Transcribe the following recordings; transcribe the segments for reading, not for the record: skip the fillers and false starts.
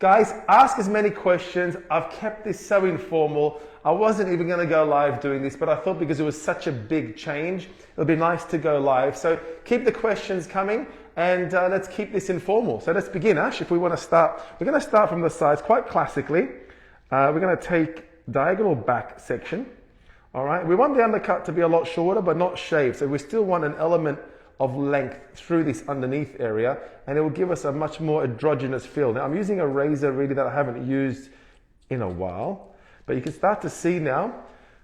Guys, ask as many questions. I've kept this so informal. I wasn't even going to go live doing this, but I thought because it was such a big change, it would be nice to go live. So keep the questions coming and let's keep this informal. So let's begin, Ash, if we want to start. We're going to start from the sides quite classically. We're going to take diagonal back section. All right, we want the undercut to be a lot shorter, but not shaved. So we still want an element of length through this underneath area, and it will give us a much more androgynous feel. Now I'm using a razor really that I haven't used in a while, but you can start to see now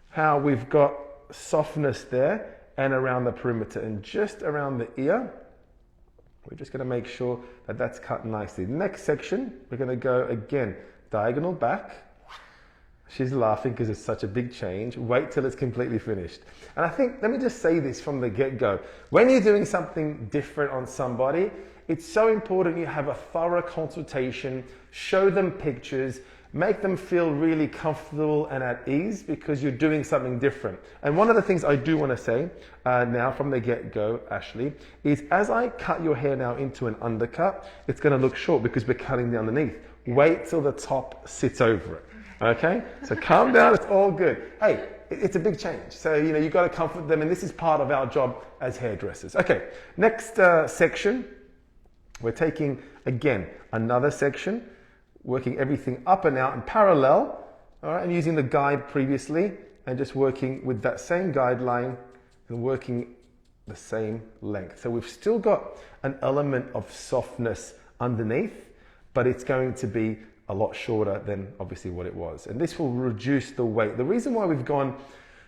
how we've got softness there and around the perimeter and just around the ear. We're just going to make sure that that's cut nicely. Next section, we're going to go again, diagonal back. She's laughing because it's such a big change. Wait till it's completely finished. And I think, let me just say this from the get-go. When you're doing something different on somebody, it's so important you have a thorough consultation, show them pictures, make them feel really comfortable and at ease because you're doing something different. And one of the things I do want to say now from the get-go, Ashley, is as I cut your hair now into an undercut, it's going to look short because we're cutting the underneath. Wait till the top sits over it. Okay, so calm down, it's all good. Hey, it's a big change. So, you know, you've got to comfort them, and this is part of our job as hairdressers. Okay, next section, we're taking, again, another section, working everything up and out in parallel, all right, and using the guide previously, and just working with that same guideline and working the same length. So we've still got an element of softness underneath, but it's going to be a lot shorter than obviously what it was. And this will reduce the weight. The reason why we've gone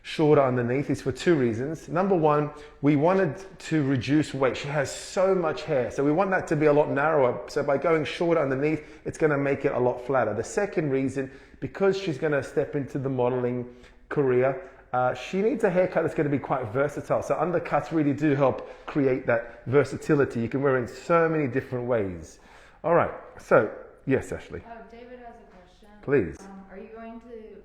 shorter underneath is for two reasons. Number one, we wanted to reduce weight. She has so much hair, so we want that to be a lot narrower. So by going shorter underneath, it's gonna make it a lot flatter. The second reason, because she's gonna step into the modeling career, she needs a haircut that's gonna be quite versatile. So undercuts really do help create that versatility. You can wear it in so many different ways. All right, so, yes, Ashley. David has a question. Please. Are you going to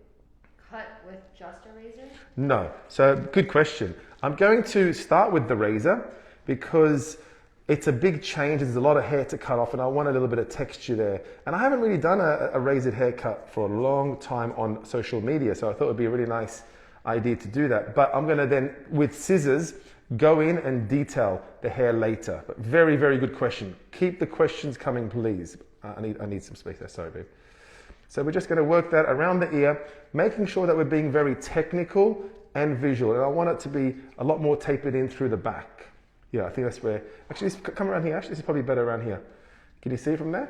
cut with just a razor? No. So good question. I'm going to start with the razor because it's a big change. There's a lot of hair to cut off and I want a little bit of texture there. And I haven't really done a razored haircut for a long time on social media. So I thought it would be a really nice idea to do that. But I'm going to then, with scissors, go in and detail the hair later. But very, very good question. Keep the questions coming, please. I need some space there, sorry babe. So we're just going to work that around the ear, making sure that we're being very technical and visual. And I want it to be a lot more tapered in through the back. Yeah, I think that's where, actually come around here, actually this is probably better around here. Can you see from there?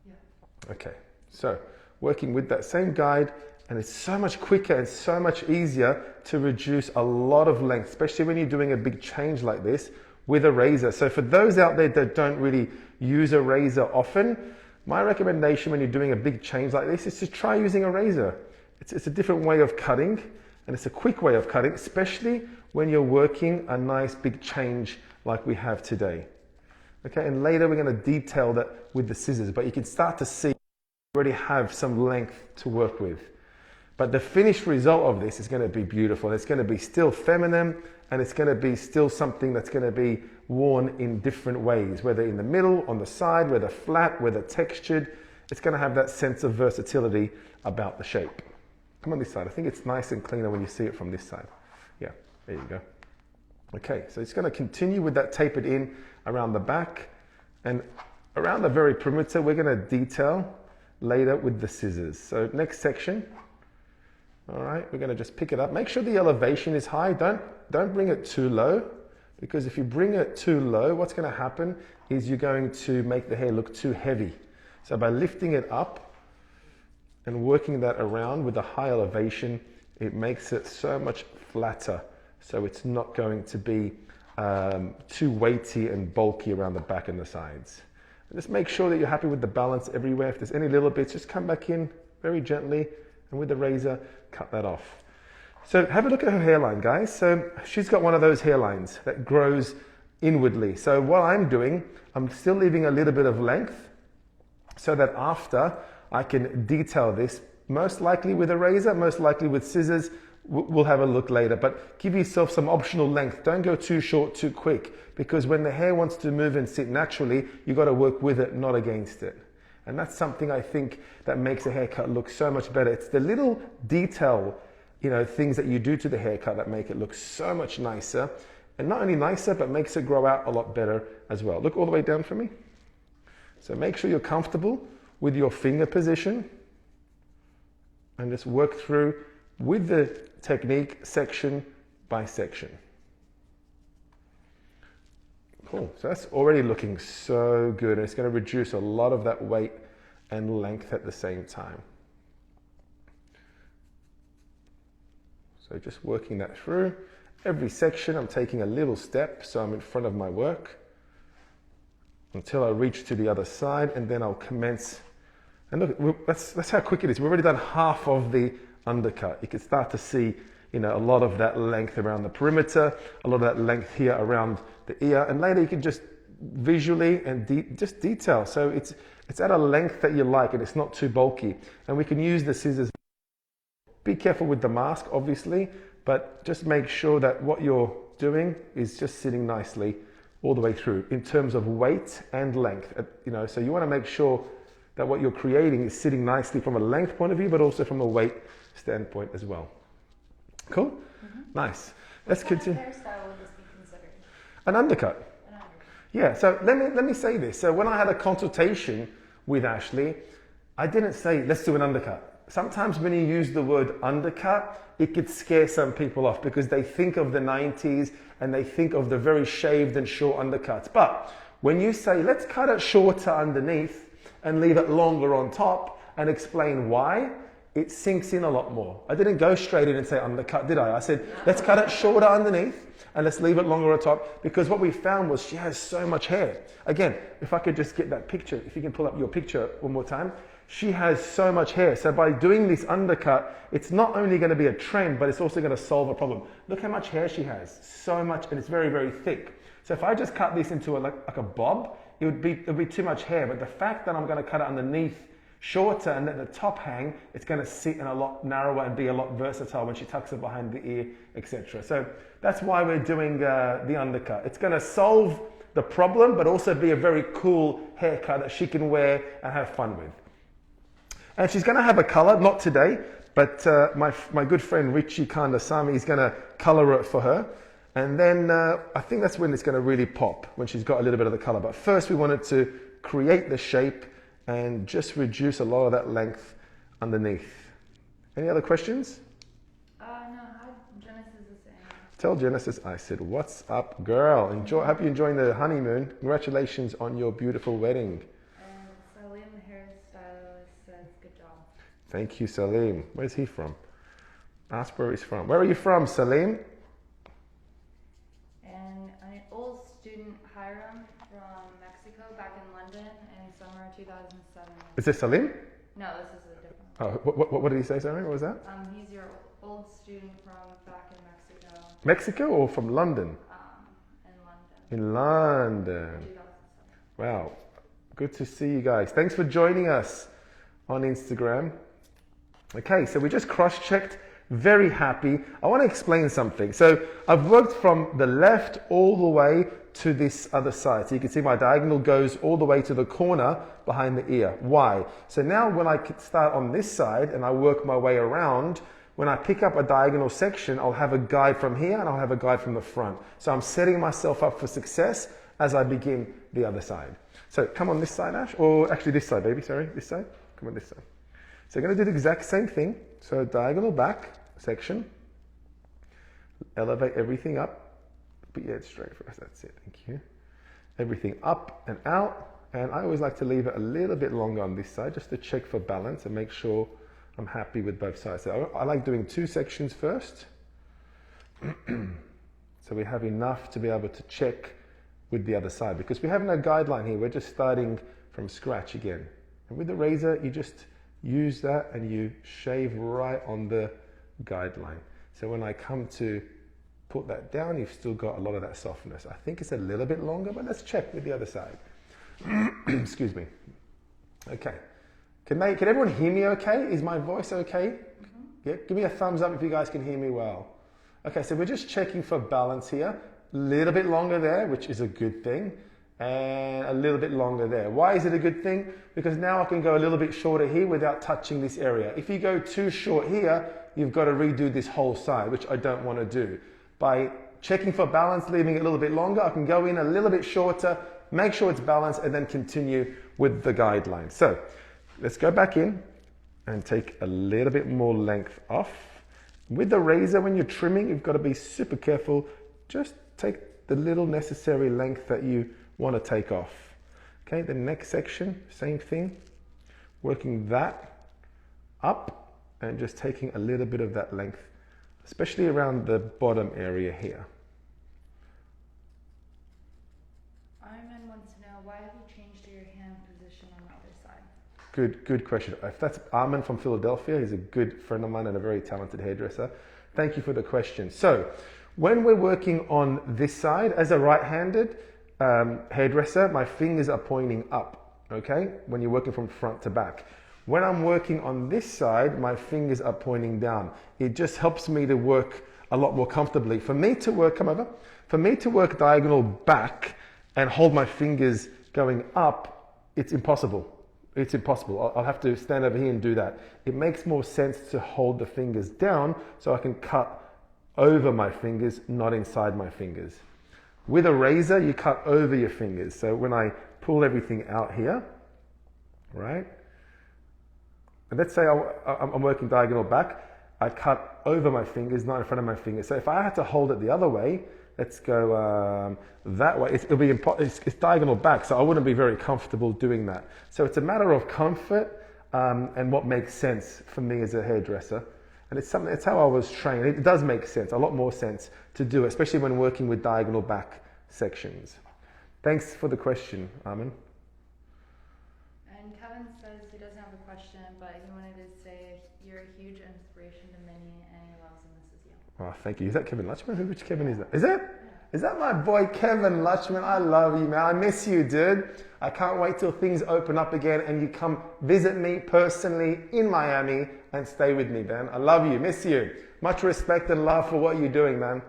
Yeah. Okay, so working with that same guide, and it's so much quicker and so much easier to reduce a lot of length, especially when you're doing a big change like this with a razor. So for those out there that don't really use a razor often, my recommendation when you're doing a big change like this is to try using a razor. It's a different way of cutting and it's a quick way of cutting, especially when you're working a nice big change like we have today. Okay, and later we're going to detail that with the scissors, but you can start to see you already have some length to work with. But the finished result of this is going to be beautiful. It's going to be still feminine and it's going to be still something that's going to be worn in different ways, whether in the middle, on the side, whether flat, whether textured. It's going to have that sense of versatility about the shape. Come on this side. I think it's nice and cleaner when you see it from this side. Yeah, there you go. Okay, so it's going to continue with that tapered in around the back and around the very perimeter. We're going to detail later with the scissors. So next section. All right, we're going to just pick it up. Make sure the elevation is high. Don't bring it too low, because if you bring it too low, what's going to happen is you're going to make the hair look too heavy. So by lifting it up and working that around with a high elevation, it makes it so much flatter. So it's not going to be too weighty and bulky around the back and the sides. And just make sure that you're happy with the balance everywhere. If there's any little bits, just come back in very gently and with the razor, cut that off. So have a look at her hairline, guys. So she's got one of those hairlines that grows inwardly. So what I'm doing, I'm still leaving a little bit of length so that after I can detail this, most likely with a razor, most likely with scissors. We'll have a look later, but give yourself some optional length. Don't go too short too quick, because when the hair wants to move and sit naturally, you've got to work with it, not against it. And that's something I think that makes a haircut look so much better. It's the little detail, things that you do to the haircut that make it look so much nicer. And not only nicer, but makes it grow out a lot better as well. Look all the way down for me. So make sure you're comfortable with your finger position and just work through with the technique section by section. Cool, so that's already looking so good, and it's going to reduce a lot of that weight and length at the same time. So just working that through. Every section I'm taking a little step so I'm in front of my work until I reach to the other side, and then I'll commence. And look, that's how quick it is. We've already done half of the undercut. You can start to see a lot of that length around the perimeter, a lot of that length here around the ear, and later you can just visually and just detail. So it's at a length that you like and it's not too bulky. And we can use the scissors. Be careful with the mask, obviously, but just make sure that what you're doing is just sitting nicely all the way through in terms of weight and length. So you want to make sure that what you're creating is sitting nicely from a length point of view, but also from a weight standpoint as well. Cool? Mm-hmm. Nice. Let's continue. What hairstyle would this be considered? An undercut. An undercut. Yeah, so let me say this. So when I had a consultation with Ashley, I didn't say, let's do an undercut. Sometimes when you use the word undercut, it could scare some people off because they think of the 90s and they think of the very shaved and short undercuts. But when you say, let's cut it shorter underneath and leave it longer on top and explain why, it sinks in a lot more. I didn't go straight in and say undercut, did I? I said, let's cut it shorter underneath and let's leave it longer on top, because what we found was she has so much hair. Again, if I could just get that picture, if you can pull up your picture one more time. She has so much hair. So by doing this undercut, it's not only going to be a trend, but it's also going to solve a problem. Look how much hair she has. So much, and it's very, very thick. So if I just cut this into like a bob, it would be too much hair. But the fact that I'm going to cut it underneath shorter and let the top hang, it's going to sit in a lot narrower and be a lot versatile when she tucks it behind the ear, etc. So that's why we're doing the undercut. It's going to solve the problem, but also be a very cool haircut that she can wear and have fun with. And she's going to have a color, not today, but my good friend Richie Kandasamy is going to color it for her. And then I think that's when it's going to really pop, when she's got a little bit of the color. But first we wanted to create the shape and just reduce a lot of that length underneath. Any other questions? No, how Genesis is saying. Tell Genesis I said, what's up, girl? Hope you're enjoying the honeymoon. Congratulations on your beautiful wedding. And Salim, hairstylist, says, good job. Thank you, Salim. Where's he from? Ask where he's from. Where are you from, Salim? And an old student, Hiram, from Mexico, back in London in summer 2007. Is this Salim? No, this is a different one. Oh, what did he say, sorry? What was that? He's your old student from back in Mexico. Mexico or from London? In London. In London. 2007. Wow. Good to see you guys. Thanks for joining us on Instagram. Okay, so we just cross-checked. Very happy. I want to explain something. So I've worked from the left all the way to this other side. So you can see my diagonal goes all the way to the corner behind the ear. Why? So now when I start on this side and I work my way around, when I pick up a diagonal section, I'll have a guide from here and I'll have a guide from the front. So I'm setting myself up for success as I begin the other side. So come on this side, Ash, or actually this side, baby, sorry, this side. Come on this side. So you're going to do the exact same thing. So diagonal back section, elevate everything up, put your head straight for us, that's it, thank you. Everything up and out, and I always like to leave it a little bit longer on this side just to check for balance and make sure I'm happy with both sides. So I like doing two sections first, so we have enough to be able to check with the other side, because we have no guideline here, we're just starting from scratch again. And with the razor, you just use that and you shave right on the guideline. So when I come to put that down, you've still got a lot of that softness. I think it's a little bit longer, but let's check with the other side. Excuse me. Okay. Can everyone hear me okay? Is my voice okay? Mm-hmm. Yeah, give me a thumbs up if you guys can hear me well. Okay, so we're just checking for balance here. A little bit longer there, which is a good thing. and a little bit longer there. Why is it a good thing? Because now I can go a little bit shorter here without touching this area. If you go too short here, you've got to redo this whole side, which I don't want to do. By checking for balance, leaving it a little bit longer, I can go in a little bit shorter, make sure it's balanced, and then continue with the guideline. So let's go back in and take a little bit more length off. With the razor, when you're trimming, you've got to be super careful. Just take the little necessary length that you want to take off. Okay, the next section, same thing. Working that up and just taking a little bit of that length, especially around the bottom area here. Armin wants to know, why have you changed your hand position on the other side? Good question. If that's Armin from Philadelphia, he's a good friend of mine and a very talented hairdresser. Thank you for the question. So, when we're working on this side, as a right-handed hairdresser, my fingers are pointing up, okay? When you're working from front to back. When I'm working on this side, my fingers are pointing down. It just helps me to work a lot more comfortably. For me to work, come over, for me to work diagonal back and hold my fingers going up, it's impossible. It's impossible. I'll have to stand over here and do that. It makes more sense to hold the fingers down so I can cut over my fingers, not inside my fingers. With a razor, you cut over your fingers. So when I pull everything out here, right? And let's say I'm working diagonal back, I cut over my fingers, not in front of my fingers. So if I had to hold it the other way, let's go that way. It's diagonal back, so I wouldn't be very comfortable doing that. So it's a matter of comfort and what makes sense for me as a hairdresser. And it's how I was trained. It does make sense, a lot more sense to do it, especially when working with diagonal back sections. Thanks for the question, Armin. And Kevin says he doesn't have a question, but he wanted to say you're a huge inspiration to many, and he loves and misses you. Oh, thank you. Is that Kevin Lutchman? Which Kevin is that? Is it? Is that my boy Kevin Lutchman? I love you, man. I miss you, dude. I can't wait till things open up again and you come visit me personally in Miami and stay with me, man. I love you, miss you. Much respect and love for what you're doing, man.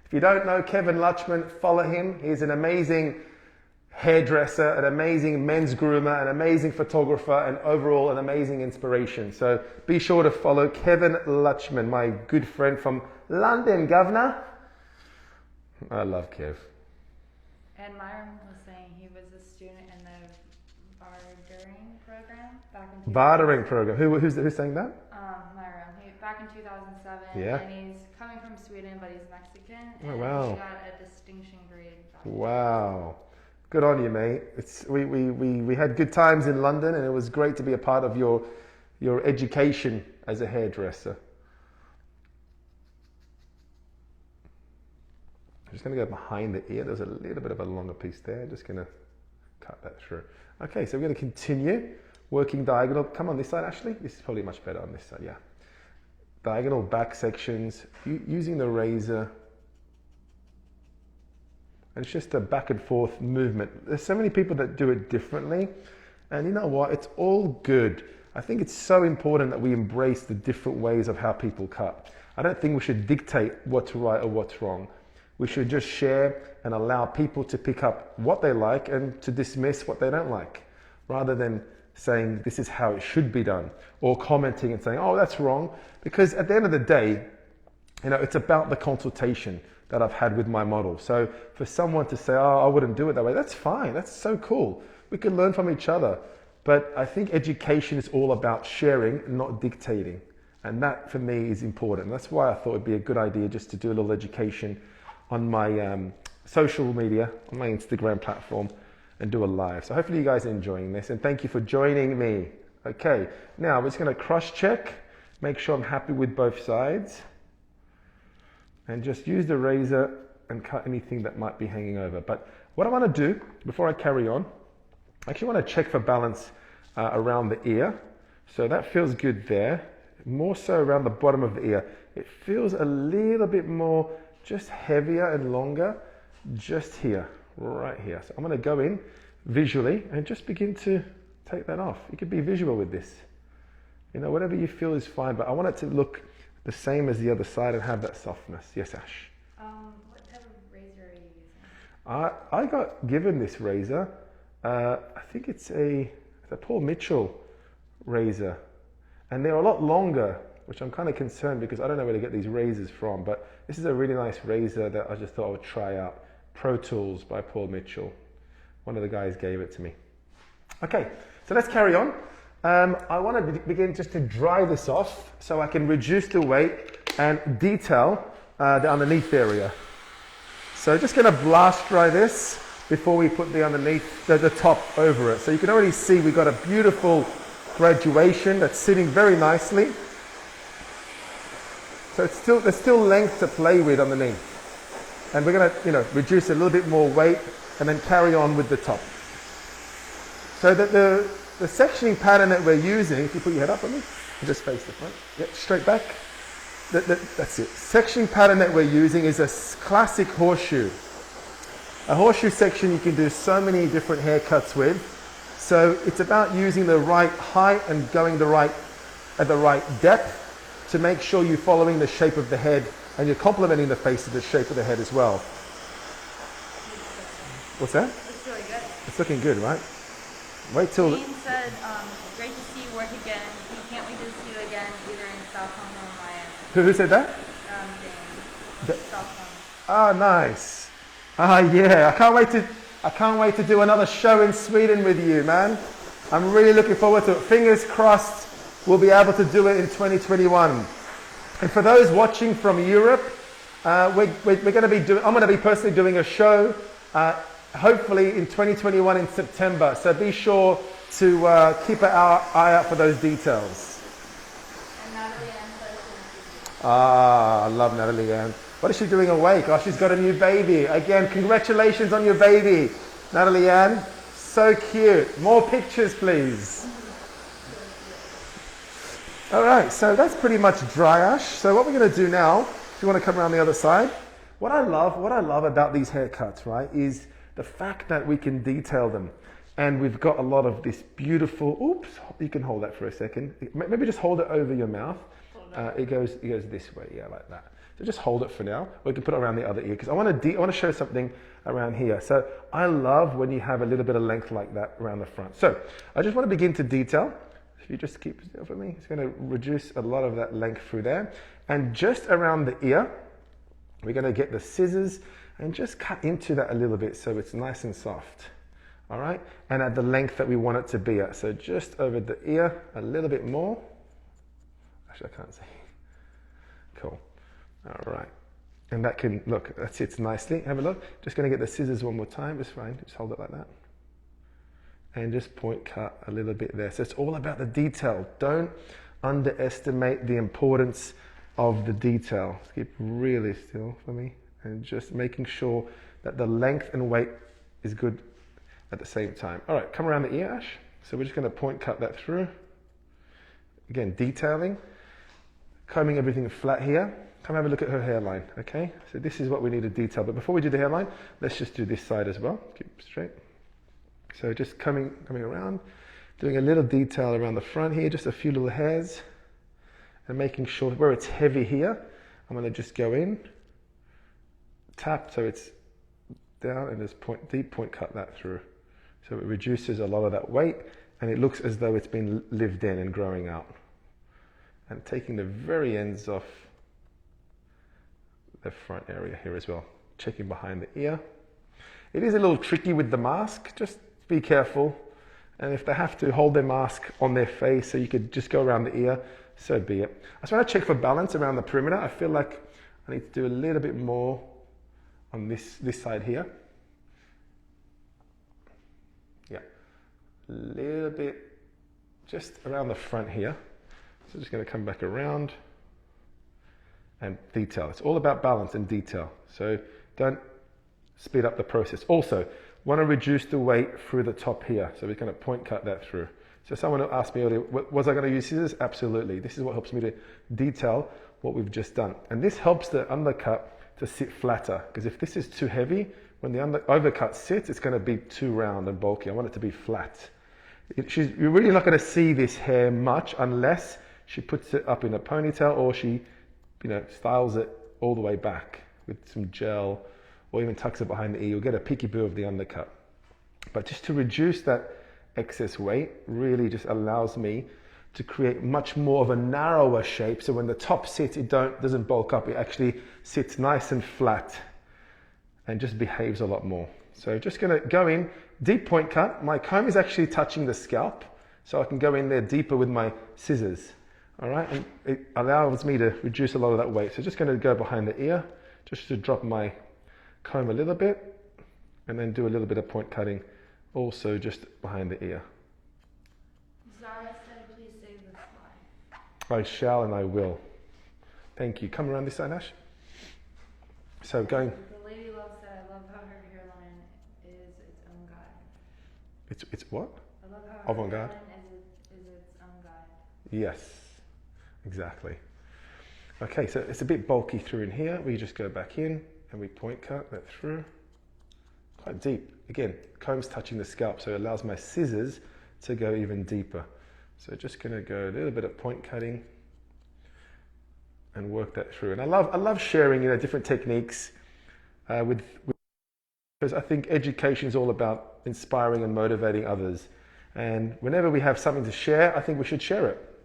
If you don't know Kevin Lutchman, follow him. He's an amazing hairdresser, an amazing men's groomer, an amazing photographer, and overall an amazing inspiration. So be sure to follow Kevin Lutchman, my good friend from London, governor. I love Kev. And Myron was saying he was a student in the bartering program back in 2007. Bartering program. Who's saying that? Myron. Back in 2007. Yeah. And he's coming from Sweden, but he's Mexican. Oh, And wow. he got a distinction grade. Wow. Good on you, mate. We had good times in London, and it was great to be a part of your education as a hairdresser. I'm just going to go behind the ear. There's a little bit of a longer piece there. Just going to cut that through. Okay, so we're going to continue working diagonal. Come on this side, Ashley. This is probably much better on this side, yeah. Diagonal back sections, using the razor. And it's just a back and forth movement. There's so many people that do it differently. And you know what? It's all good. I think it's so important that we embrace the different ways of how people cut. I don't think we should dictate what's right or what's wrong. We should just share and allow people to pick up what they like and to dismiss what they don't like, rather than saying this is how it should be done, or commenting and saying, oh, that's wrong. Because at the end of the day, you know, it's about the consultation that I've had with my model. So for someone to say, oh, I wouldn't do it that way, that's fine. That's so cool. We can learn from each other. But I think education is all about sharing, not dictating. And that for me is important. That's why I thought it'd be a good idea just to do a little education on my social media, on my Instagram platform, and do a live. So hopefully you guys are enjoying this, and thank you for joining me. Okay, now we're just gonna cross check, make sure I'm happy with both sides, and just use the razor and cut anything that might be hanging over. But what I wanna do, before I carry on, I actually wanna check for balance around the ear. So that feels good there. More so around the bottom of the ear. It feels a little bit more just heavier and longer just here, right here. So I'm going to go in visually and just begin to take that off. You could be visual with this. You know, whatever you feel is fine, but I want it to look the same as the other side and have that softness. Yes, Ash? What type of razor are you using? I got given this razor. I think it's a Paul Mitchell razor, and they're a lot longer, which I'm kind of concerned because I don't know where to get these razors from. But this is a really nice razor that I just thought I would try out. Pro Tools by Paul Mitchell. One of the guys gave it to me. Okay, so let's carry on. I want to begin just to dry this off so I can reduce the weight and detail the underneath area. So just going to blast dry this before we put the underneath, the top over it. So you can already see we've got a beautiful graduation that's sitting very nicely. So there's still length to play with underneath. And we're going to, reduce a little bit more weight and then carry on with the top. So the sectioning pattern that we're using, if you put your head up on me, and just face the front, yep, straight back. That's it. Sectioning pattern that we're using is a classic horseshoe. A horseshoe section you can do so many different haircuts with. So it's about using the right height and going at the right depth to make sure you're following the shape of the head and you're complementing the face of the shape of the head as well. What's that? Looks really good. It's looking good, right? Wait till... Dean said, great to see you work again. We can't wait to see you again either in Stockholm or Miami. Who said that? Dean. Stockholm. Ah, nice. Ah, yeah. I can't wait to do another show in Sweden with you, man. I'm really looking forward to it. Fingers crossed we'll be able to do it in 2021. And for those watching from Europe, I'm going to be personally doing a show, hopefully in 2021 in September. So be sure to keep an eye out for those details. And Natalie Ann says I love Natalie Ann. What is she doing awake? Oh, she's got a new baby. Again, congratulations on your baby, Natalie Ann. So cute. More pictures, please. All right, so that's pretty much dry ash. So what we're going to do now, if you want to come around the other side, what I love about these haircuts, right, is the fact that we can detail them. And we've got a lot of this beautiful, oops, you can hold that for a second. Maybe just hold it over your mouth. It goes this way, yeah, like that. So just hold it for now. We can put it around the other ear because I want to show something around here. So I love when you have a little bit of length like that around the front. So I just want to begin to detail. If you just keep still for me, it's going to reduce a lot of that length through there. And just around the ear, we're going to get the scissors and just cut into that a little bit so it's nice and soft. All right? And at the length that we want it to be at. So just over the ear, a little bit more. Actually, I can't see. Cool. All right. And that can, look, that sits nicely. Have a look. Just going to get the scissors one more time. It's fine. Just hold it like that. And just point cut a little bit there. So it's all about the detail. Don't underestimate the importance of the detail. Just keep really still for me. And just making sure that the length and weight is good at the same time. All right, come around the ear, Ash. So we're just going to point cut that through. Again, detailing. Combing everything flat here. Come have a look at her hairline, okay? So this is what we need to detail. But before we do the hairline, let's just do this side as well. Keep straight. So just coming around, doing a little detail around the front here, just a few little hairs, and making sure where it's heavy here, I'm going to just go in, tap so it's down, and just deep point cut that through. So it reduces a lot of that weight, and it looks as though it's been lived in and growing out. And taking the very ends off the front area here as well. Checking behind the ear. It is a little tricky with the mask, just be careful. And if they have to hold their mask on their face so you could just go around the ear, so be it. I just want to check for balance around the perimeter. I feel like I need to do a little bit more on this side here. Yeah, a little bit just around the front here. So just going to come back around and detail. It's all about balance and detail. So don't speed up the process. Also, want to reduce the weight through the top here. So we're going to point cut that through. So someone asked me earlier, was I going to use scissors? Absolutely. This is what helps me to detail what we've just done. And this helps the undercut to sit flatter. Because if this is too heavy, when the overcut sits, it's going to be too round and bulky. I want it to be flat. You're really not going to see this hair much unless she puts it up in a ponytail or she styles it all the way back with some gel or even tucks it behind the ear, you'll get a peekaboo of the undercut. But just to reduce that excess weight really just allows me to create much more of a narrower shape. So when the top sits, it doesn't bulk up. It actually sits nice and flat and just behaves a lot more. So just gonna go in, deep point cut. My comb is actually touching the scalp, so I can go in there deeper with my scissors. All right, and it allows me to reduce a lot of that weight. So just gonna go behind the ear, just to drop my comb a little bit, and then do a little bit of point cutting also just behind the ear. Zara said, please save this slide. I shall and I will. Thank you. Come around this side, Ash. So going. The lady love said, I love how her hairline is its own guide. It's what? I love how her Avant-garde. hairline is its own guide. Yes, exactly. Okay, so it's a bit bulky through in here. We just go back in and we point cut that through. Quite deep. Again, comb's touching the scalp, so it allows my scissors to go even deeper. So just gonna go a little bit of point cutting and work that through. And I love sharing, different techniques because I think education is all about inspiring and motivating others. And whenever we have something to share, I think we should share it.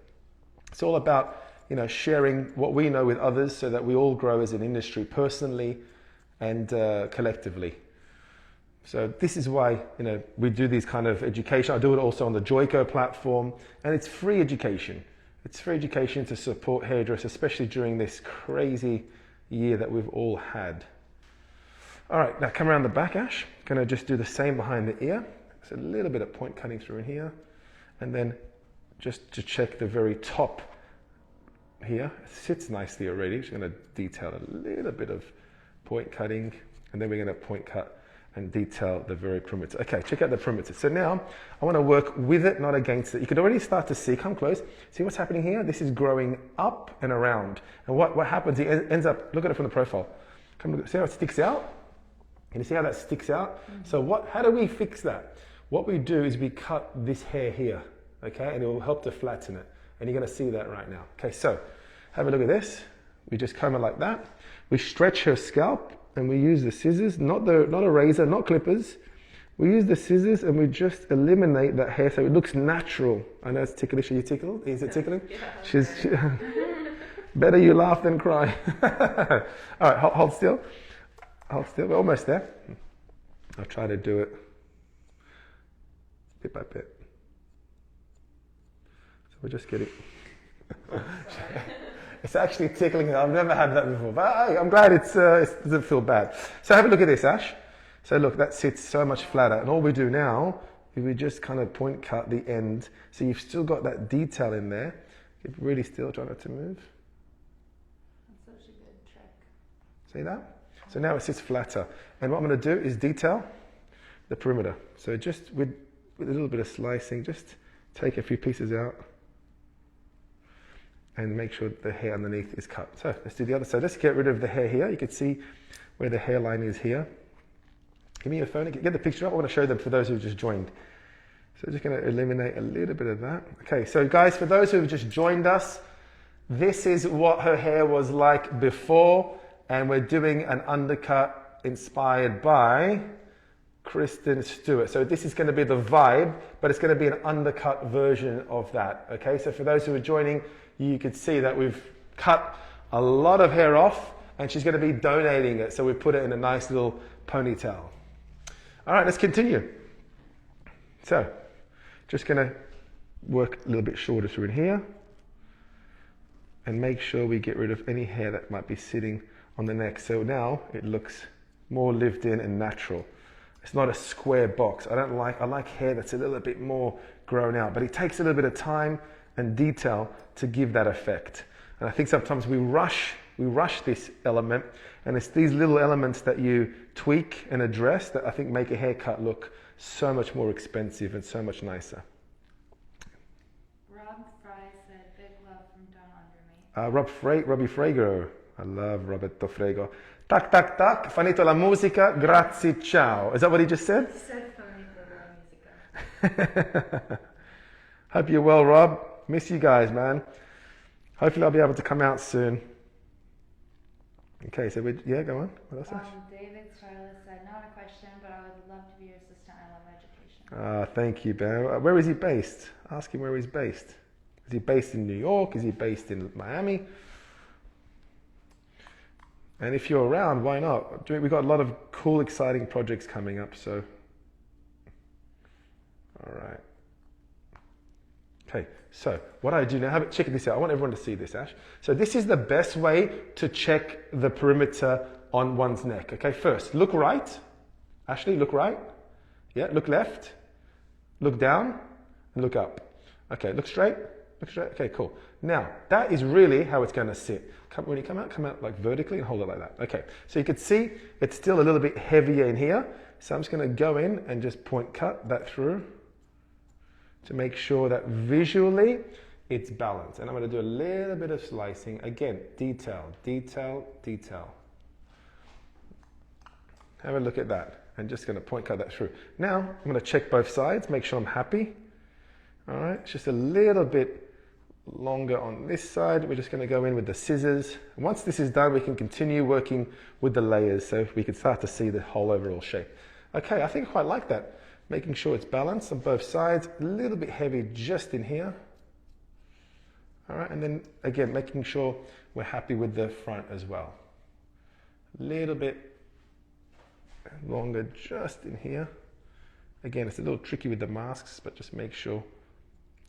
It's all about sharing what we know with others so that we all grow as an industry personally and collectively. So this is why we do these kind of education. I do it also on the Joico platform, and it's free education. It's free education to support hairdressers, especially during this crazy year that we've all had. All right, now come around the back, Ash. Gonna just do the same behind the ear. There's a little bit of point cutting through in here, and then just to check the very top here, it sits nicely already. Just gonna detail a little bit of point cutting, and then we're gonna point cut and detail the very perimeter. Okay, check out the perimeter. So now I want to work with it, not against it. You can already start to see, come close, see what's happening here? This is growing up and around. And what happens, it ends up, look at it from the profile. Come look, see how it sticks out? Can you see how that sticks out? Mm-hmm. So how do we fix that? What we do is we cut this hair here, okay? And it will help to flatten it. And you're gonna see that right now. Okay, so have a look at this. We just comb it like that. We stretch her scalp, and we use the scissors, not a razor, not clippers. We use the scissors and we just eliminate that hair so it looks natural. I know it's ticklish. Are you tickled? Is it tickling? Yeah. Better you laugh than cry. All right, hold still. Hold still. We're almost there. I'll try to do it bit by bit. So we're just getting... It's actually tickling. I've never had that before, but I'm glad it doesn't feel bad. So have a look at this, Ash. So look, that sits so much flatter. And all we do now is we just kind of point cut the end. So you've still got that detail in there. Keep really still, try not to move. That's such a good trick. See that? So now it sits flatter. And what I'm going to do is detail the perimeter. So just with a little bit of slicing, just take a few pieces out and make sure the hair underneath is cut. So let's do the other side. Let's get rid of the hair here. You can see where the hairline is here. Give me your phone, get the picture up. I want to show them for those who've just joined. So just going to eliminate a little bit of that. Okay, so guys, for those who've just joined us, this is what her hair was like before, and we're doing an undercut inspired by Kristen Stewart. So this is going to be the vibe, but it's going to be an undercut version of that. Okay, so for those who are joining, you could see that we've cut a lot of hair off and she's going to be donating it. So we put it in a nice little ponytail. All right, let's continue. So just going to work a little bit shorter through in here and make sure we get rid of any hair that might be sitting on the neck. So now it looks more lived in and natural. It's not a square box. I like hair that's a little bit more grown out, but it takes a little bit of time and detail to give that effect. And I think sometimes we rush this element, and it's these little elements that you tweak and address that I think make a haircut look so much more expensive and so much nicer. Rob Fry said, big love from down under me. Robbie Frego. I love Roberto Frego. Tac, tac, tac. Finito la musica. Grazie, ciao. Is that what he just said? He said finito la musica. Hope you're well, Rob. Miss you guys, man. Hopefully I'll be able to come out soon. Okay, so yeah, go on. What else? David Stylist said, not a question, but I would love to be your assistant. I love education. Thank you, Ben. Where is he based? Ask him where he's based. Is he based in New York? Is he based in Miami? And if you're around, why not? We've got a lot of cool, exciting projects coming up, so. All right. Okay, so what I do now, check this out. I want everyone to see this, Ash. So this is the best way to check the perimeter on one's neck. Okay, first, look right. Ashley, look right. Yeah, look left. Look down and look up. Okay, look straight. Look straight. Okay, cool. Now, that is really how it's going to sit. When you come out like vertically and hold it like that. Okay, so you can see it's still a little bit heavier in here. So I'm just going to go in and just point cut that through to make sure that visually it's balanced. And I'm going to do a little bit of slicing. Again, detail, detail, detail. Have a look at that. I'm just going to point cut that through. Now, I'm going to check both sides, make sure I'm happy. All right, it's just a little bit longer on this side. We're just going to go in with the scissors. Once this is done, we can continue working with the layers so we can start to see the whole overall shape. Okay, I think I quite like that. Making sure it's balanced on both sides, a little bit heavy just in here. All right, and then again, making sure we're happy with the front as well. A little bit longer just in here. Again, it's a little tricky with the masks, but just make sure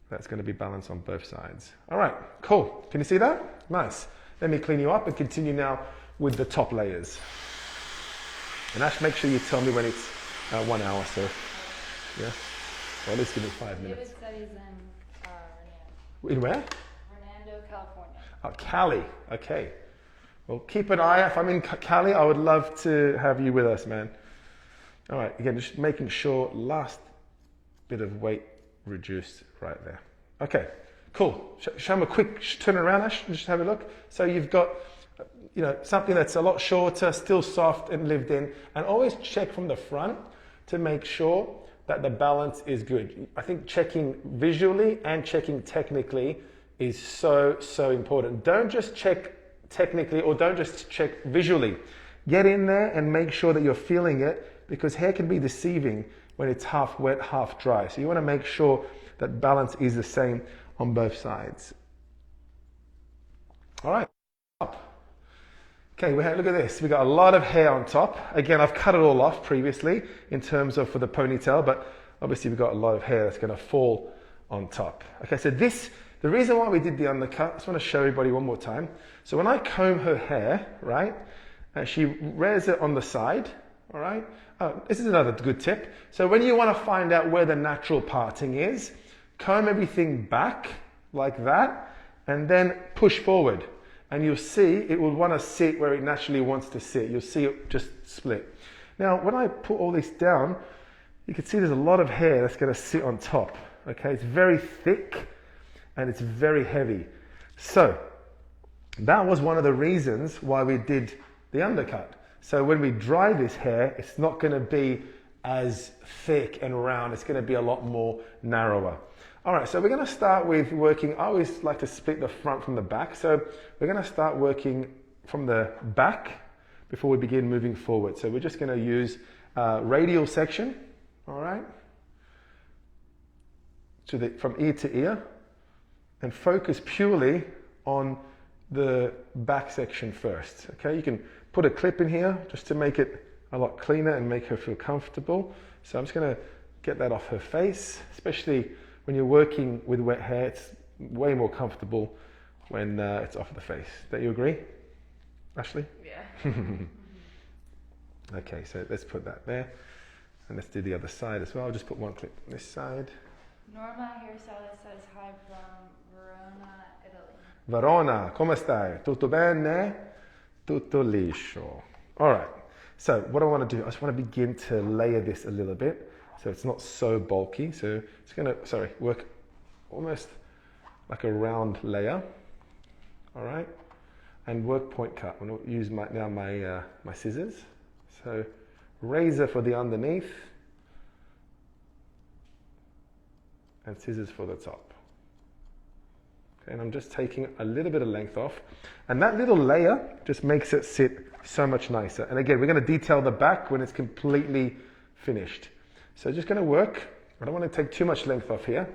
that's going to be balanced on both sides. All right, cool. Can you see that? Nice. Let me clean you up and continue now with the top layers. And Ash, make sure you tell me when it's 1 hour, so yeah. Or at least give me 5 minutes. David said he's in Renando. In where? Renando, California. Oh, Cali. Okay. Well, keep an eye. If I'm in Cali, I would love to have you with us, man. All right. Again, just making sure last bit of weight reduced right there. Okay. Cool. Show them a quick turn around, Ash. Just have a look. So you've got, something that's a lot shorter, still soft and lived in, and always check from the front to make sure that the balance is good. I think checking visually and checking technically is so, so important. Don't just check technically or don't just check visually. Get in there and make sure that you're feeling it, because hair can be deceiving when it's half wet, half dry. So you want to make sure that balance is the same on both sides. All right. Okay, look at this. We got a lot of hair on top. Again, I've cut it all off previously in terms of for the ponytail, but obviously we've got a lot of hair that's going to fall on top. Okay, so the reason why we did the undercut, I just want to show everybody one more time. So when I comb her hair, right, and she rears it on the side, all right, this is another good tip. So when you want to find out where the natural parting is, comb everything back like that, and then push forward. And you'll see it will want to sit where it naturally wants to sit. You'll see it just split. Now, when I put all this down, you can see there's a lot of hair that's going to sit on top. Okay, it's very thick and it's very heavy. So that was one of the reasons why we did the undercut. So when we dry this hair, it's not going to be as thick and round. It's going to be a lot more narrower. All right, so we're going to start with working. I always like to split the front from the back. So we're going to start working from the back before we begin moving forward. So we're just going to use radial section, all right, from ear to ear, and focus purely on the back section first. Okay, you can put a clip in here just to make it a lot cleaner and make her feel comfortable. So I'm just going to get that off her face, especially when you're working with wet hair. It's way more comfortable when it's off the face. Don't you agree, Ashley? Yeah. Okay, so let's put that there. And let's do the other side as well. I'll just put one clip on this side. Norma Hairstylist says hi from Verona, Italy. Verona, come stai? Tutto bene? Tutto liscio. All right. So what I want to do, I just want to begin to layer this a little bit, so it's not so bulky. So it's going to, work almost like a round layer. All right, and work point cut. I'm going to use my scissors. So razor for the underneath and scissors for the top. And I'm just taking a little bit of length off. And that little layer just makes it sit so much nicer. And again, we're going to detail the back when it's completely finished. So just going to work. I don't want to take too much length off here.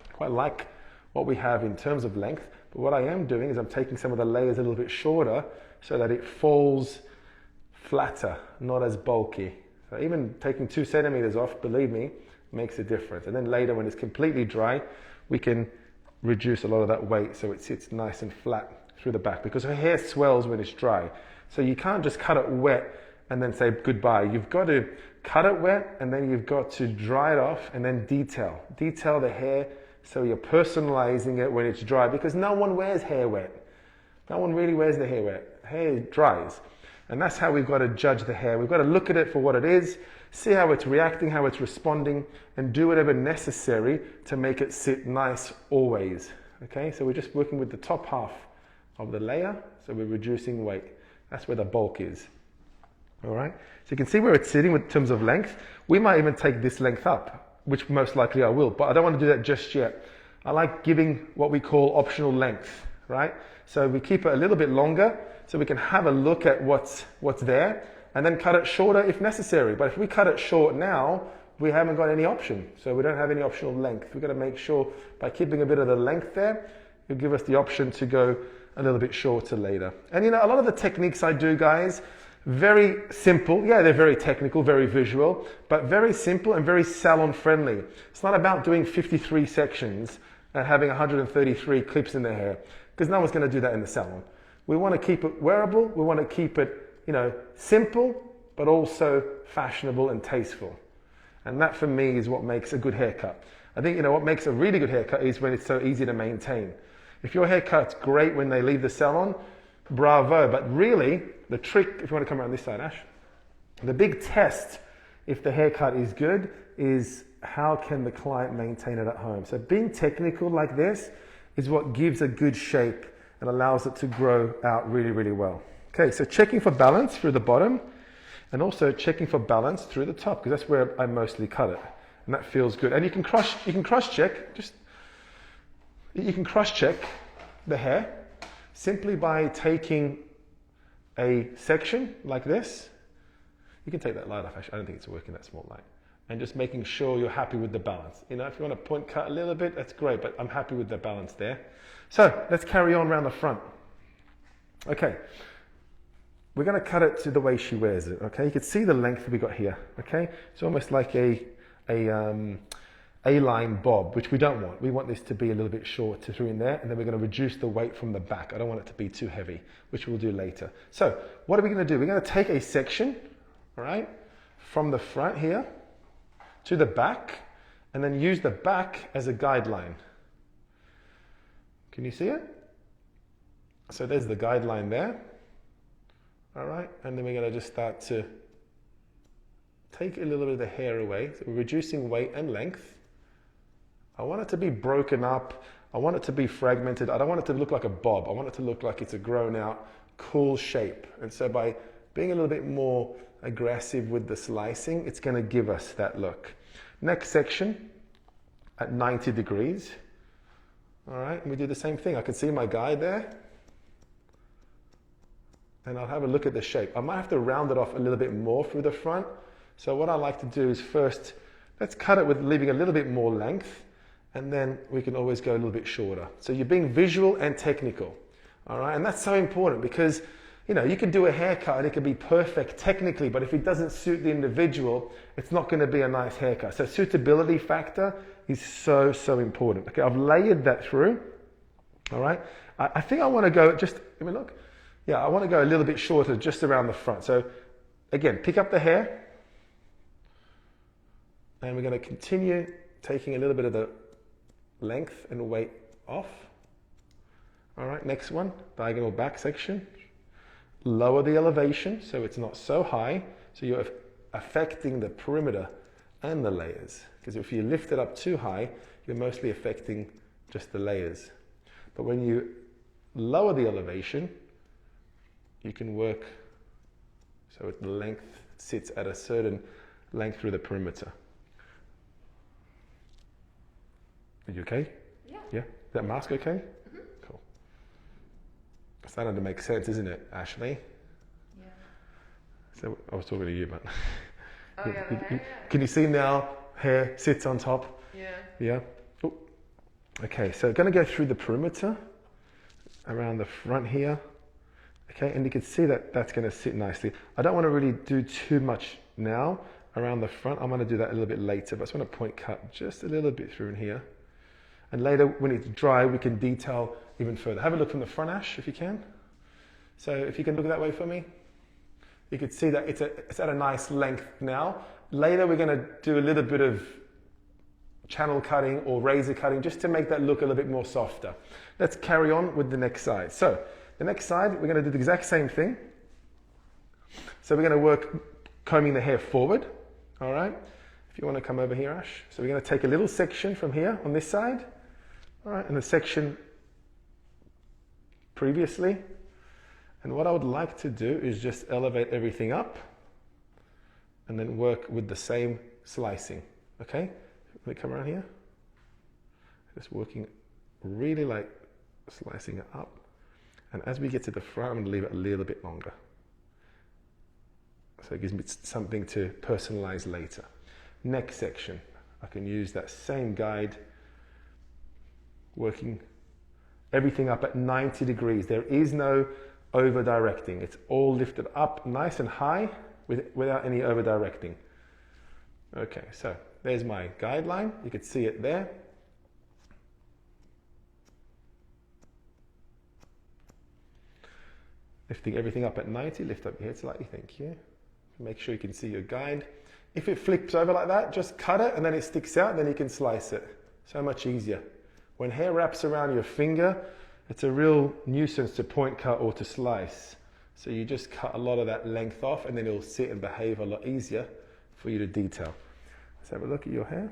I quite like what we have in terms of length. But what I am doing is I'm taking some of the layers a little bit shorter so that it falls flatter, not as bulky. So even taking 2 centimeters off, believe me, makes a difference. And then later when it's completely dry, we can reduce a lot of that weight so it sits nice and flat through the back, because her hair swells when it's dry. So you can't just cut it wet and then say goodbye. You've got to cut it wet and then you've got to dry it off and then detail. Detail the hair so you're personalizing it when it's dry, because no one wears hair wet. No one really wears the hair wet. Hair dries. And that's how we've got to judge the hair. We've got to look at it for what it is, see how it's reacting, how it's responding, and do whatever necessary to make it sit nice always. Okay, so we're just working with the top half of the layer, so we're reducing weight. That's where the bulk is. All right, so you can see where it's sitting in terms of length. We might even take this length up, which most likely I will, but I don't want to do that just yet. I like giving what we call optional length, right? So we keep it a little bit longer so we can have a look at what's there, and then cut it shorter if necessary. But if we cut it short now, we haven't got any option. So we don't have any optional length. We've got to make sure by keeping a bit of the length there, it'll give us the option to go a little bit shorter later. And you know, a lot of the techniques I do, guys, very simple. Yeah, they're very technical, very visual, but very simple and very salon friendly. It's not about doing 53 sections and having 133 clips in the hair, because no one's going to do that in the salon. We want to keep it wearable. We want to keep it, you know, simple, but also fashionable and tasteful. And that for me is what makes a good haircut. I think, you know, what makes a really good haircut is when it's so easy to maintain. If your haircut's great when they leave the salon, bravo. But really, the trick, if you want to come around this side, Ash, the big test, if the haircut is good, is how can the client maintain it at home? So being technical like this is what gives a good shape and allows it to grow out really, really well. Okay, so checking for balance through the bottom, and also checking for balance through the top, because that's where I mostly cut it, and that feels good. And you can cross check the hair simply by taking a section like this. You can take that light off, actually. I don't think it's working, that small light. And just making sure you're happy with the balance. You know, if you want to point cut a little bit, that's great, but I'm happy with the balance there. So let's carry on around the front. Okay, we're going to cut it to the way she wears it. Okay, you can see the length we got here. Okay, it's almost like a A-line bob, which we don't want. We want this to be a little bit short through in there, and then we're going to reduce the weight from the back. I don't want it to be too heavy, which we'll do later. So what are we going to do? We're going to take a section, all right, from the front here to the back, and then use the back as a guideline. Can you see it? So there's the guideline there. All right, and then we're going to just start to take a little bit of the hair away. So we're reducing weight and length. I want it to be broken up. I want it to be fragmented. I don't want it to look like a bob. I want it to look like it's a grown out, cool shape. And so by being a little bit more aggressive with the slicing, it's going to give us that look. Next section at 90 degrees. All right, and we do the same thing. I can see my guide there. And I'll have a look at the shape. I might have to round it off a little bit more through the front. So what I like to do is first, let's cut it with leaving a little bit more length, and then we can always go a little bit shorter. So you're being visual and technical. All right, and that's so important because, you know, you can do a haircut and it can be perfect technically, but if it doesn't suit the individual, it's not going to be a nice haircut. So suitability factor is so, so important. Okay, I've layered that through. All right, I think I want to go just, let me look. Yeah, I want to go a little bit shorter just around the front. So again, pick up the hair, and we're going to continue taking a little bit of the length and weight off. All right, next one, diagonal back section. Lower the elevation so it's not so high, so you're affecting the perimeter and the layers. Because if you lift it up too high, you're mostly affecting just the layers. But when you lower the elevation, you can work so the length sits at a certain length through the perimeter. Are you okay? Yeah. Yeah? Is that mask okay? Mm-hmm. starting to make sense, isn't it, Ashley? Yeah. So I was talking to you, but Oh yeah, the hair, yeah. can you see now? Hair sits on top. Yeah. Yeah. Ooh. Okay, so going to go through the perimeter around the front here. Okay, and you can see that that's going to sit nicely. I don't want to really do too much now around the front. I'm going to do that a little bit later, but I just want to point cut just a little bit through in here. And later, when it's dry, we can detail even further. Have a look from the front, Ash, if you can. So if you can look that way for me. You can see that it's at a nice length now. Later, we're going to do a little bit of channel cutting or razor cutting just to make that look a little bit more softer. Let's carry on with the next side. So the next side, we're going to do the exact same thing. So we're going to work combing the hair forward. All right. If you want to come over here, Ash. So we're going to take a little section from here on this side. All right. And the section previously. And what I would like to do is just elevate everything up and then work with the same slicing. Okay. Let me come around here. Just working really like slicing it up. And as we get to the front, I'm going to leave it a little bit longer. So it gives me something to personalize later. Next section, I can use that same guide, working everything up at 90 degrees. There is no over directing. It's all lifted up nice and high without any over directing. Okay, so there's my guideline. You can see it there. Lifting everything up at 90, lift up your head slightly, thank you. Make sure you can see your guide. If it flips over like that, just cut it and then it sticks out, then you can slice it. So much easier. When hair wraps around your finger, it's a real nuisance to point cut or to slice. So you just cut a lot of that length off and then it'll sit and behave a lot easier for you to detail. Let's have a look at your hair.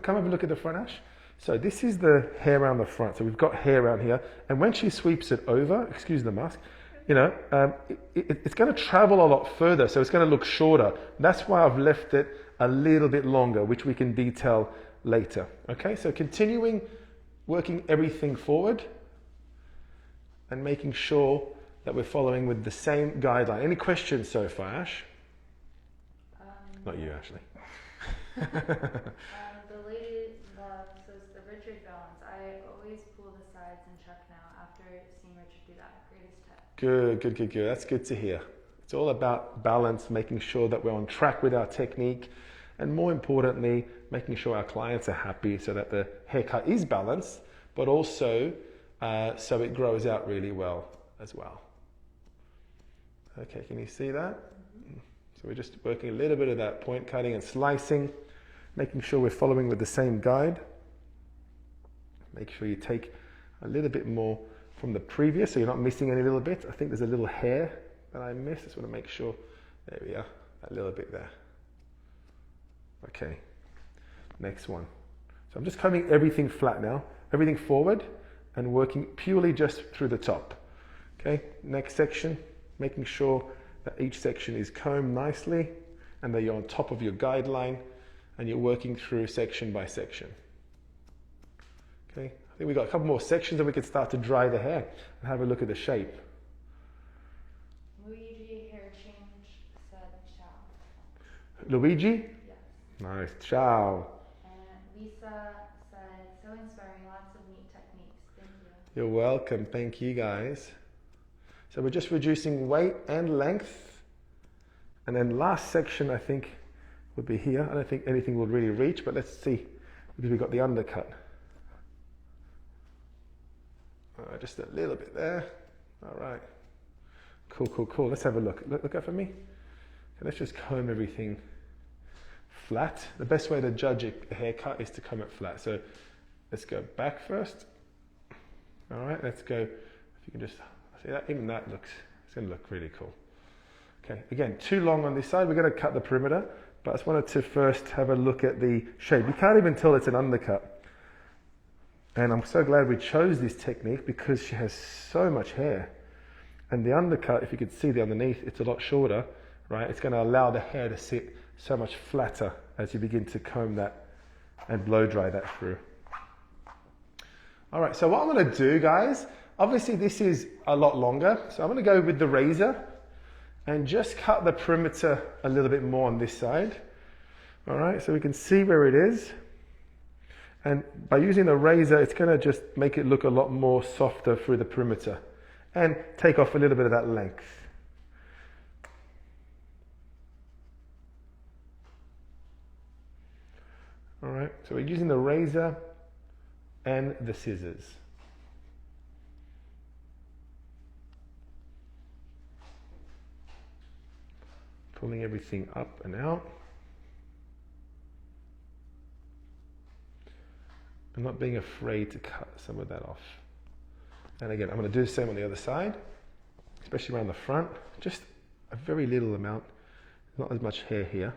Come have a look at the front, Ash. So this is the hair around the front. So we've got hair around here. And when she sweeps it over, excuse the mask, you know, it's going to travel a lot further. So it's going to look shorter. That's why I've left it a little bit longer, which we can detail later. Okay, so continuing working everything forward and making sure that we're following with the same guideline. Any questions so far, Ash? Not you, Ashley. The lady says the Richard balance. I always pull the sides and check now after seeing Richard do that. Greatest tip. Good. That's good to hear. It's all about balance, making sure that we're on track with our technique, and more importantly, making sure our clients are happy so that the haircut is balanced, but also so it grows out really well as well. Okay, can you see that? Mm-hmm. So we're just working a little bit of that point cutting and slicing, making sure we're following with the same guide. Make sure you take a little bit more from the previous so you're not missing any little bit. I think there's a little hair that I missed. Just want to make sure. There we are, that little bit there. Okay, next one. So I'm just combing everything flat now, everything forward and working purely just through the top. Okay, next section, making sure that each section is combed nicely and that you're on top of your guideline and you're working through section by section. Okay, I think we've got a couple more sections and we can start to dry the hair and have a look at the shape. Luigi hair change said ciao. Luigi? Yes. Nice, ciao. And Lisa said so inspiring, lots of neat techniques. Thank you. You're welcome, thank you guys. So we're just reducing weight and length. And then last section I think would be here. I don't think anything will really reach, but let's see, because we've got the undercut. Just a little bit there. All right. Cool. Let's have a look. Look up for me. Okay, let's just comb everything flat. The best way to judge a haircut is to comb it flat. So let's go back first. All right, let's go. If you can just see that, even that looks, it's going to look really cool. Okay, again, too long on this side. We're going to cut the perimeter, but I just wanted to first have a look at the shape. You can't even tell it's an undercut. And I'm so glad we chose this technique because she has so much hair. And the undercut, if you could see the underneath, it's a lot shorter, right? It's going to allow the hair to sit so much flatter as you begin to comb that and blow dry that through. All right, so what I'm going to do, guys, Obviously this is a lot longer, so I'm going to go with the razor and just cut the perimeter a little bit more on this side. All right, so we can see where it is. And by using the razor, it's going to just make it look a lot more softer through the perimeter and take off a little bit of that length. All right, so we're using the razor and the scissors. Pulling everything up and out. And not being afraid to cut some of that off. And again, I'm going to do the same on the other side, especially around the front. Just a very little amount, not as much hair here.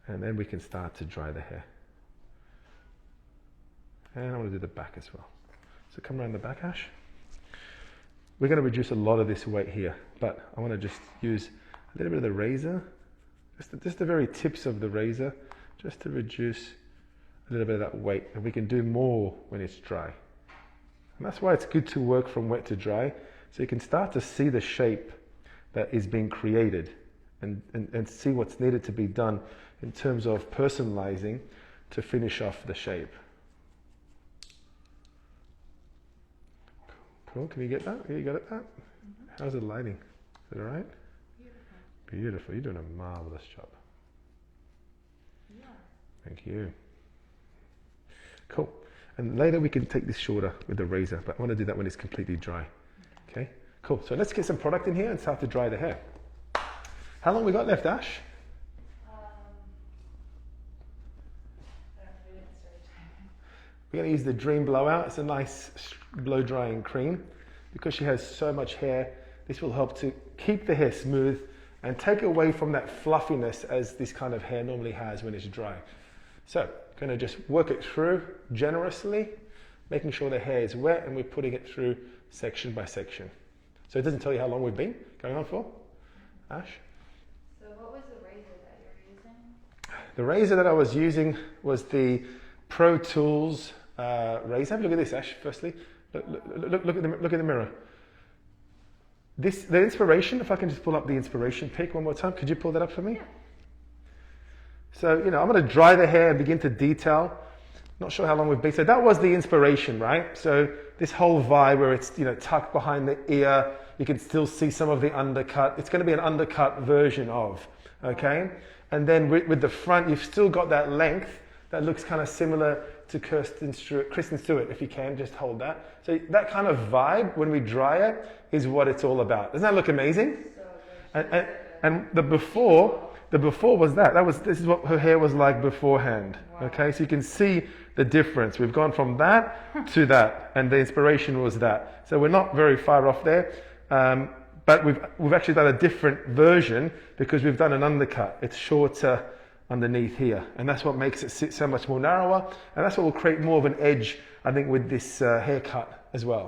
And then we can start to dry the hair. And I want to do the back as well. So come around the back, Ash. We're going to reduce a lot of this weight here, but I want to just use a little bit of the razor, just the very tips of the razor, just to reduce a little bit of that weight. And we can do more when it's dry. And that's why it's good to work from wet to dry, so you can start to see the shape that is being created and see what's needed to be done in terms of personalizing to finish off the shape. Cool, can you get that? You got it, that? How's the lighting? Is it all right? Beautiful. Beautiful, you're doing a marvelous job. Yeah. Thank you. Cool. And later we can take this shorter with the razor, but I want to do that when it's completely dry. Okay, cool. So let's get some product in here and start to dry the hair. How long we got left, Ash? We're going to use the Dream Blowout. It's a nice blow drying cream. Because she has so much hair, this will help to keep the hair smooth and take away from that fluffiness as this kind of hair normally has when it's dry. So, going to just work it through generously, making sure the hair is wet, and we're putting it through section by section. So it doesn't tell you how long we've been going on for. Ash? So what was the razor that you were using? The razor that I was using was the Pro Tools razor. Have a look at this, Ash, firstly. Look at the mirror. The inspiration, if I can just pull up the inspiration pic one more time. Could you pull that up for me? Yeah. So, I'm going to dry the hair and begin to detail. Not sure how long we've been. So that was the inspiration, right? So this whole vibe where it's, tucked behind the ear. You can still see some of the undercut. It's going to be an undercut version of, okay? And then with the front, you've still got that length that looks kind of similar to Kristen Stewart, if you can, just hold that. So that kind of vibe, when we dry it, is what it's all about. Doesn't that look amazing? And the before was that. This is what her hair was like beforehand. Wow. Okay, so you can see the difference. We've gone from that to that, and the inspiration was that. So we're not very far off there, but we've actually done a different version because we've done an undercut. It's shorter underneath here, and that's what makes it sit so much more narrower, and that's what will create more of an edge, I think, with this haircut as well.